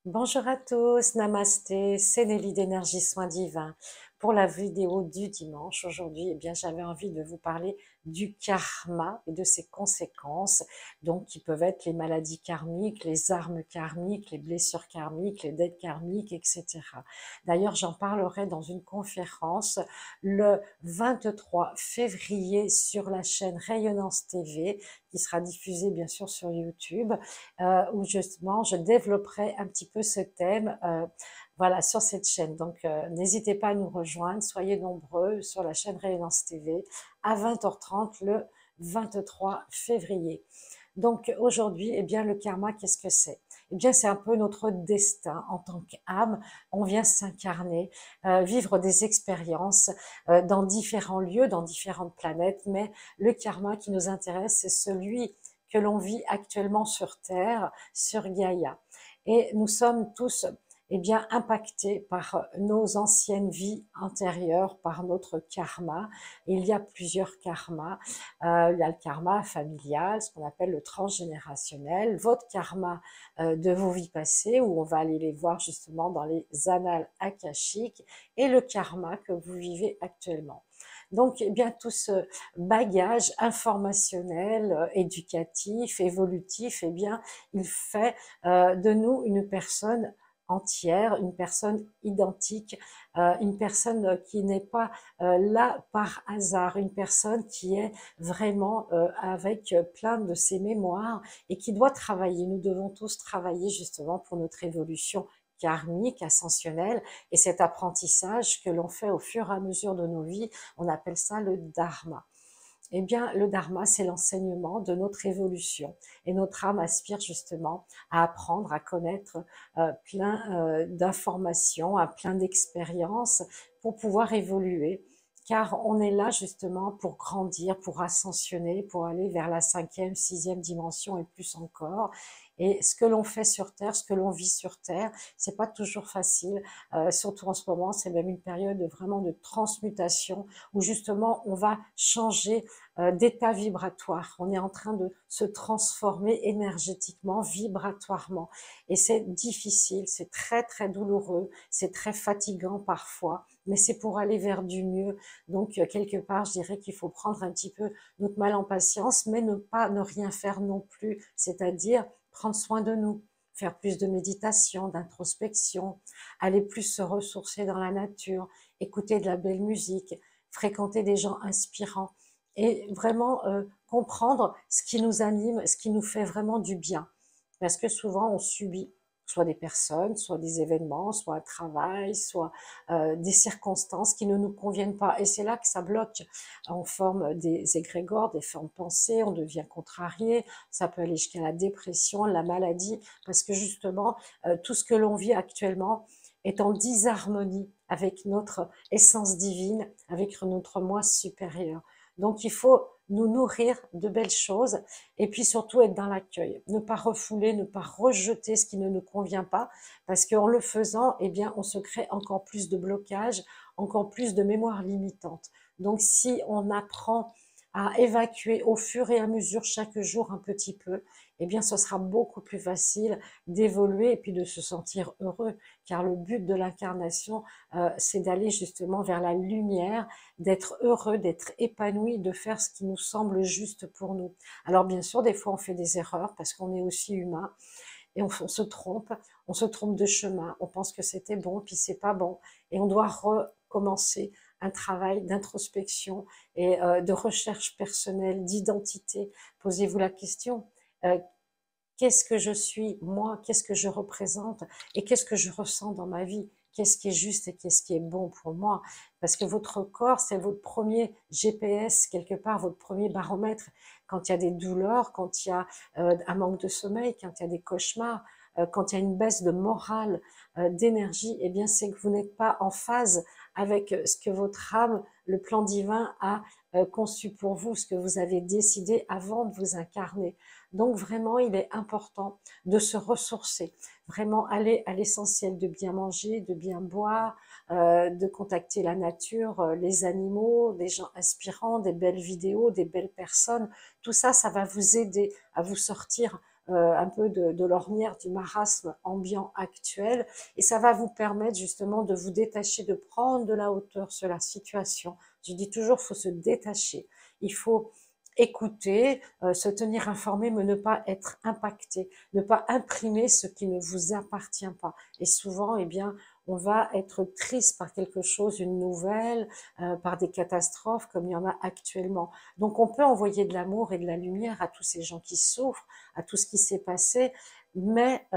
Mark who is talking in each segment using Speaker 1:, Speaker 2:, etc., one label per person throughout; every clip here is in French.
Speaker 1: Bonjour à tous, namasté, c'est Nelly d'Énergie Soins Divins. Pour la vidéo du dimanche, aujourd'hui, j'avais envie de vous parler du karma et de ses conséquences, donc qui peuvent être les maladies karmiques, les armes karmiques, les blessures karmiques, les dettes karmiques, etc. D'ailleurs, j'en parlerai dans une conférence le 23 février sur la chaîne Rayonnance TV, qui sera diffusée bien sûr sur YouTube, où justement je développerai un petit peu ce thème voilà, sur cette chaîne. Donc n'hésitez pas à nous rejoindre, soyez nombreux sur la chaîne Rayonnance TV à 20h30 le 23 février. Donc aujourd'hui, le karma, qu'est-ce que c'est? C'est un peu notre destin en tant qu'âme. On vient s'incarner, vivre des expériences dans différents lieux, dans différentes planètes, mais le karma qui nous intéresse, c'est celui que l'on vit actuellement sur Terre, sur Gaïa. Et nous sommes tous impactés par nos anciennes vies antérieures, par notre karma. Il y a plusieurs karmas. Il y a le karma familial, ce qu'on appelle le transgénérationnel, votre karma de vos vies passées, où on va aller les voir justement dans les annales akashiques, et le karma que vous vivez actuellement. Donc, tout ce bagage informationnel, éducatif, évolutif, il fait de nous une personne entière, une personne identique, une personne qui n'est pas là par hasard, une personne qui est vraiment avec plein de ses mémoires et qui doit travailler. Nous devons tous travailler justement pour notre évolution karmique, ascensionnelle, et cet apprentissage que l'on fait au fur et à mesure de nos vies, on appelle ça le dharma. Le dharma, c'est l'enseignement de notre évolution. Et notre âme aspire justement à apprendre, à connaître plein d'informations, à plein d'expériences pour pouvoir évoluer. Car on est là justement pour grandir, pour ascensionner, pour aller vers la 5e, 6e dimension et plus encore. Et ce que l'on fait sur Terre, ce que l'on vit sur Terre, c'est pas toujours facile. Surtout en ce moment, c'est même une période vraiment de transmutation où justement on va changer d'état vibratoire. On est en train de se transformer énergétiquement, vibratoirement. Et c'est difficile, c'est très très douloureux, c'est très fatigant parfois, mais c'est pour aller vers du mieux. Donc quelque part, je dirais qu'il faut prendre un petit peu notre mal en patience, mais ne rien faire non plus, c'est-à-dire prendre soin de nous, faire plus de méditation, d'introspection, aller plus se ressourcer dans la nature, écouter de la belle musique, fréquenter des gens inspirants et vraiment comprendre ce qui nous anime, ce qui nous fait vraiment du bien. Parce que souvent, on subit soit des personnes, soit des événements, soit un travail, soit des circonstances qui ne nous conviennent pas. Et c'est là que ça bloque. On forme des égrégores, des formes pensées, on devient contrarié, ça peut aller jusqu'à la dépression, la maladie, parce que justement, tout ce que l'on vit actuellement est en disharmonie avec notre essence divine, avec notre moi supérieur. Donc il faut nous nourrir de belles choses et puis surtout être dans l'accueil, ne pas refouler, ne pas rejeter ce qui ne nous convient pas, parce qu'en le faisant, on se crée encore plus de blocages, encore plus de mémoire limitante. Donc si on apprend à évacuer au fur et à mesure chaque jour un petit peu, ce sera beaucoup plus facile d'évoluer et puis de se sentir heureux, car le but de l'incarnation, c'est d'aller justement vers la lumière, d'être heureux, d'être épanoui, de faire ce qui nous semble juste pour nous. Alors bien sûr, des fois on fait des erreurs parce qu'on est aussi humain et on se trompe de chemin, on pense que c'était bon puis c'est pas bon et on doit recommencer un travail d'introspection et de recherche personnelle, d'identité. Posez-vous la question, euh, qu'est-ce que je suis, moi, qu'est-ce que je représente et qu'est-ce que je ressens dans ma vie, qu'est-ce qui est juste et qu'est-ce qui est bon pour moi. Parce que votre corps, c'est votre premier GPS, quelque part, votre premier baromètre. Quand il y a des douleurs, quand il y a un manque de sommeil, quand il y a des cauchemars, quand il y a une baisse de morale, d'énergie, c'est que vous n'êtes pas en phase avec ce que votre âme, le plan divin a conçu pour vous, ce que vous avez décidé avant de vous incarner. Donc vraiment, il est important de se ressourcer, vraiment aller à l'essentiel, de bien manger, de bien boire, de contacter la nature, les animaux, des gens inspirants, des belles vidéos, des belles personnes. Tout ça, ça va vous aider à vous sortir un peu de l'ornière, du marasme ambiant actuel, et ça va vous permettre justement de vous détacher, de prendre de la hauteur sur la situation. Je dis toujours, il faut se détacher, il faut écouter, se tenir informé, mais ne pas être impacté, ne pas imprimer ce qui ne vous appartient pas. Et souvent, eh bien, on va être triste par quelque chose, une nouvelle, par des catastrophes comme il y en a actuellement. Donc on peut envoyer de l'amour et de la lumière à tous ces gens qui souffrent, à tout ce qui s'est passé, mais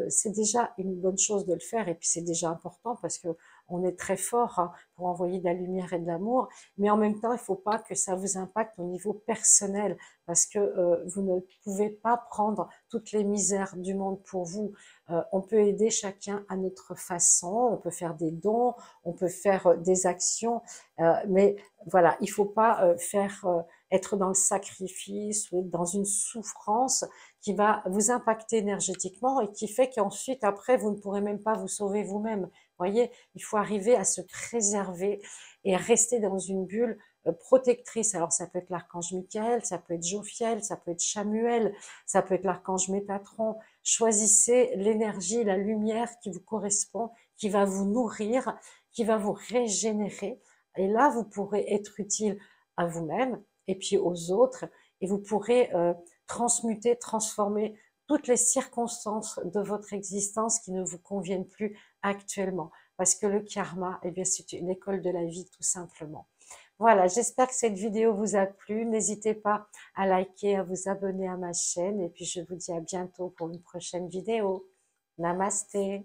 Speaker 1: c'est déjà une bonne chose de le faire, et puis c'est déjà important parce que on est très fort, hein, pour envoyer de la lumière et de l'amour, mais en même temps, il ne faut pas que ça vous impacte au niveau personnel, parce que vous ne pouvez pas prendre toutes les misères du monde pour vous. On peut aider chacun à notre façon, on peut faire des dons, on peut faire des actions, mais voilà, il ne faut pas être dans le sacrifice ou être dans une souffrance qui va vous impacter énergétiquement et qui fait qu'ensuite, après, vous ne pourrez même pas vous sauver vous-même. Vous voyez, il faut arriver à se préserver et rester dans une bulle protectrice. Alors ça peut être l'archange Michael, ça peut être Jophiel, ça peut être Chamuel, ça peut être l'archange Métatron. Choisissez l'énergie, la lumière qui vous correspond, qui va vous nourrir, qui va vous régénérer. Et là, vous pourrez être utile à vous-même et puis aux autres, et vous pourrez transmuter, transformer toutes les circonstances de votre existence qui ne vous conviennent plus actuellement. Parce que le karma, eh bien, c'est une école de la vie, tout simplement. Voilà, j'espère que cette vidéo vous a plu. N'hésitez pas à liker, à vous abonner à ma chaîne. Et puis, je vous dis à bientôt pour une prochaine vidéo. Namasté.